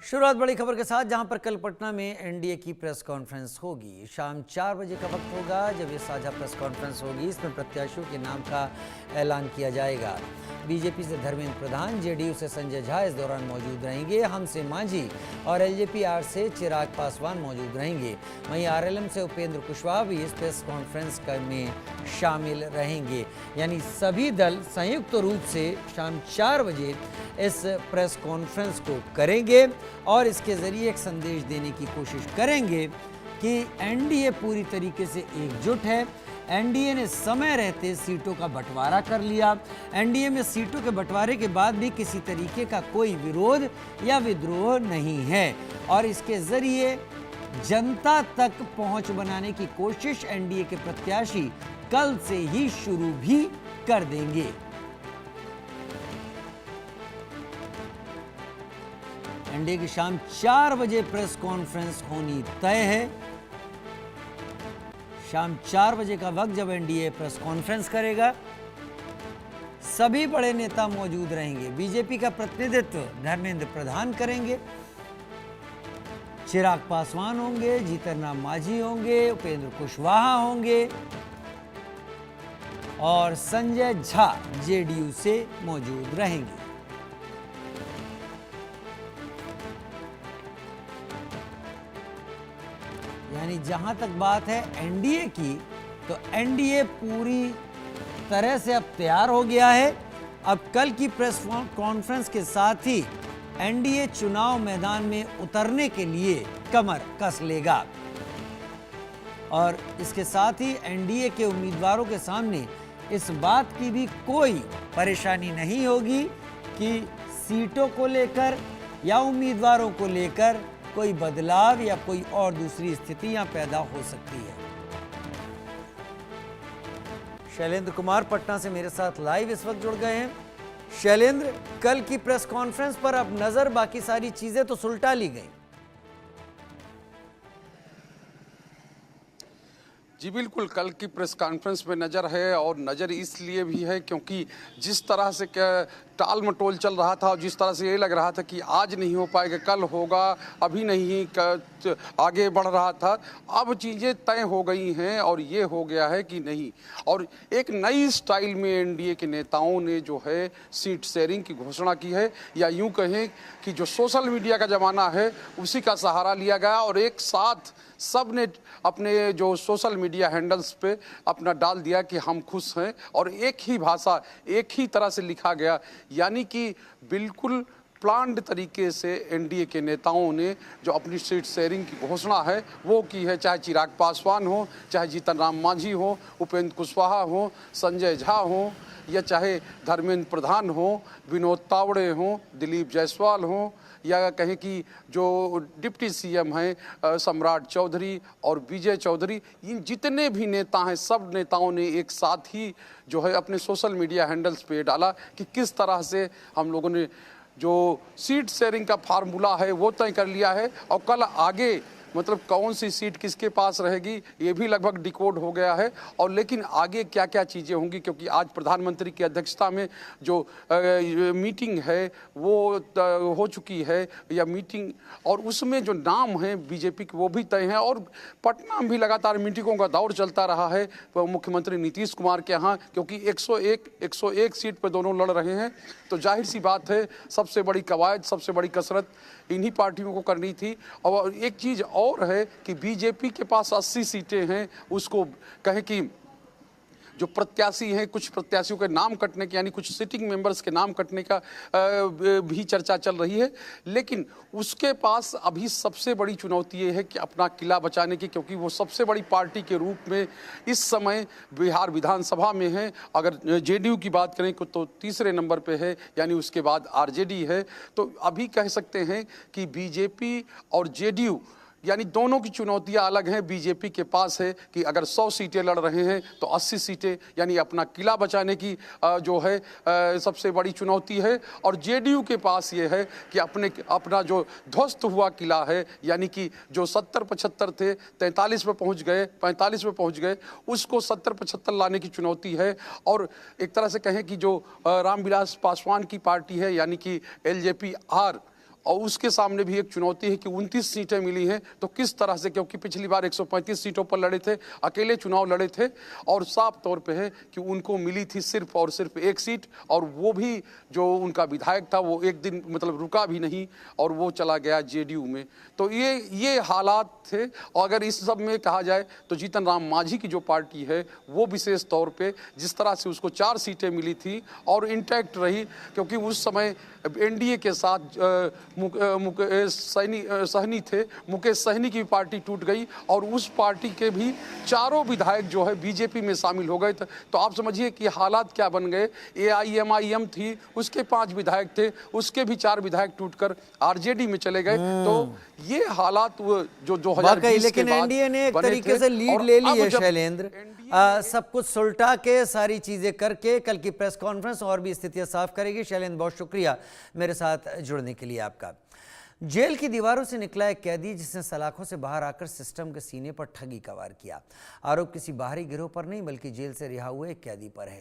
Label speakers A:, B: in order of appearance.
A: शुरुआत बड़ी खबर के साथ, जहां पर कल पटना में एनडीए की प्रेस कॉन्फ्रेंस होगी। शाम 4 बजे का वक्त होगा जब ये साझा प्रेस कॉन्फ्रेंस होगी। इसमें प्रत्याशियों के नाम का ऐलान किया जाएगा। बीजेपी से धर्मेंद्र प्रधान, जेडीयू से संजय झा इस दौरान मौजूद रहेंगे। हमसे मांझी और एलजेपी-आर से चिराग पासवान मौजूद रहेंगे। वहीं आरएलएम से उपेंद्र कुशवाहा भी इस प्रेस कॉन्फ्रेंस में शामिल रहेंगे। यानी सभी दल संयुक्त रूप से शाम 4 बजे इस प्रेस कॉन्फ्रेंस को करेंगे और इसके जरिए एक संदेश देने की कोशिश करेंगे कि एनडीए पूरी तरीके से एकजुट है। एनडीए ने समय रहते सीटों का बंटवारा कर लिया। एनडीए में सीटों के बंटवारे के बाद भी किसी तरीके का कोई विरोध या विद्रोह नहीं है और इसके जरिए जनता तक पहुंच बनाने की कोशिश एनडीए के प्रत्याशी कल से ही शुरू भी कर देंगे। एनडीए की शाम 4 बजे प्रेस कॉन्फ्रेंस होनी तय है। शाम 4 बजे का वक्त जब एनडीए प्रेस कॉन्फ्रेंस करेगा, सभी बड़े नेता मौजूद रहेंगे। बीजेपी का प्रतिनिधित्व धर्मेंद्र प्रधान करेंगे, चिराग पासवान होंगे, जीतन राम मांझी होंगे, उपेंद्र कुशवाहा होंगे और संजय झा जेडीयू से मौजूद रहेंगे। यानी जहां तक बात है एनडीए की, तो एनडीए पूरी तरह से अब तैयार हो गया है। अब कल की प्रेस कॉन्फ्रेंस के साथ ही एनडीए चुनाव मैदान में उतरने के लिए कमर कस लेगा और इसके साथ ही एनडीए के उम्मीदवारों के सामने इस बात की भी कोई परेशानी नहीं होगी कि सीटों को लेकर या उम्मीदवारों को लेकर कोई बदलाव या कोई और दूसरी स्थिति यहां पैदा हो सकती है। शैलेंद्र कुमार पटना से मेरे साथ लाइव इस वक्त जुड़ गए हैं। शैलेंद्र, कल की प्रेस कॉन्फ्रेंस पर अब नजर, बाकी सारी चीजें तो सुलटा ली गई।
B: जी बिल्कुल, कल की प्रेस कॉन्फ्रेंस में नज़र है और नज़र इसलिए भी है क्योंकि जिस तरह से टाल मटोल चल रहा था और जिस तरह से ये लग रहा था कि आज नहीं हो पाएगा, कल होगा, अभी नहीं आगे बढ़ रहा था, अब चीज़ें तय हो गई हैं और ये हो गया है कि नहीं। और एक नई स्टाइल में एनडीए के नेताओं ने जो है सीट शेयरिंग की घोषणा की है, या यूँ कहें कि जो सोशल मीडिया का ज़माना है उसी का सहारा लिया गया और एक साथ सब ने अपने जो सोशल मीडिया हैंडल्स पे अपना डाल दिया कि हम खुश हैं और एक ही भाषा, एक ही तरह से लिखा गया। यानी कि बिल्कुल प्लान्ड तरीके से एनडीए के नेताओं ने जो अपनी सीट शेयरिंग की घोषणा है वो की है, चाहे चिराग पासवान हो, चाहे जीतन राम मांझी हो, उपेंद्र कुशवाहा हो, संजय झा हो, या चाहे धर्मेंद्र प्रधान हो, विनोद तावड़े हो, दिलीप जायसवाल हो, या कहें कि जो डिप्टी सीएम हैं सम्राट चौधरी और विजय चौधरी, इन जितने भी नेता हैं सब नेताओं ने एक साथ ही जो है अपने सोशल मीडिया हैंडल्स पे डाला कि किस तरह से हम लोगों ने जो सीट शेयरिंग का फार्मूला है वो तय कर लिया है और कल आगे मतलब कौन सी सीट किसके पास रहेगी ये भी लगभग डिकोड हो गया है। और लेकिन आगे क्या क्या चीज़ें होंगी, क्योंकि आज प्रधानमंत्री की अध्यक्षता में जो मीटिंग है वो हो चुकी है, या मीटिंग, और उसमें जो नाम हैं बीजेपी के वो भी तय हैं और पटना में भी लगातार मीटिंगों का दौर चलता रहा है मुख्यमंत्री नीतीश कुमार के यहाँ, क्योंकि 101 सीट पर दोनों लड़ रहे हैं। तो जाहिर सी बात है सबसे बड़ी कवायद, सबसे बड़ी कसरत इन्हीं पार्टियों को करनी थी। और एक चीज़ और है कि बीजेपी के पास 80 सीटें हैं, उसको कहें कि जो प्रत्याशी हैं, कुछ प्रत्याशियों के नाम कटने के, यानी कुछ सिटिंग मेंबर्स के नाम कटने का भी चर्चा चल रही है, लेकिन उसके पास अभी सबसे बड़ी चुनौती ये है कि अपना किला बचाने की, क्योंकि वो सबसे बड़ी पार्टी के रूप में इस समय बिहार विधानसभा में है। अगर जेडीयू की बात करें तो तीसरे नंबर पे है, यानी उसके बाद आरजेडी है। तो अभी कह सकते हैं कि बीजेपी और जेडीयू यानी दोनों की चुनौतियां अलग हैं। बीजेपी के पास है कि अगर 100 सीटें लड़ रहे हैं तो 80 सीटें, यानी अपना किला बचाने की जो है सबसे बड़ी चुनौती है। और जेडीयू के पास ये है कि अपना जो ध्वस्त हुआ किला है, यानी कि जो 70-75 थे 43 पे पहुंच गए, 45 पे पहुंच गए, उसको 70-75 लाने की चुनौती है। और एक तरह से कहें कि जो रामविलास पासवान की पार्टी है, यानी कि एलजेपी-आर, और उसके सामने भी एक चुनौती है कि 29 सीटें मिली हैं, तो किस तरह से, क्योंकि पिछली बार 135 सीटों पर लड़े थे, अकेले चुनाव लड़े थे और साफ तौर पे है कि उनको मिली थी सिर्फ और सिर्फ एक सीट, और वो भी जो उनका विधायक था वो एक दिन मतलब रुका भी नहीं और वो चला गया जेडीयू में। तो ये हालात थे। और अगर इस सब में कहा जाए तो जीतन राम मांझी की जो पार्टी है वो विशेष तौर पे जिस तरह से उसको 4 सीटें मिली थी और इंटैक्ट रही, क्योंकि उस समय एनडीए के साथ मुकेश सहनी थे, मुकेश सहनी की पार्टी टूट गई और उस पार्टी के भी 4 विधायक जो है बीजेपी में शामिल हो गए थे। तो आप समझिए कि हालात क्या बन गए। एआईएमआईएम थी, उसके 5 विधायक थे, उसके भी 4 विधायक टूटकर आरजेडी में चले गए। तो ये हालात जो 2020 के
A: लेकिन
B: बाद
A: एनडीए ने एक
B: बने
A: तरीके
B: थे।
A: से लीड
B: और
A: ले ली
B: अब
A: है
B: जब
A: शैलेंद्र, सब कुछ सुलटा के सारी चीजें करके कल की प्रेस कॉन्फ्रेंस और भी स्थितियां साफ करेगी। शैलेंद्र, बहुत शुक्रिया मेरे साथ जुड़ने के लिए आपका। जेल की दीवारों से निकला एक कैदी जिसने सलाखों से बाहर आकर सिस्टम के सीने पर ठगी का वार किया। आरोप किसी बाहरी गिरोह पर नहीं बल्कि जेल से रिहा हुए एक कैदी पर है।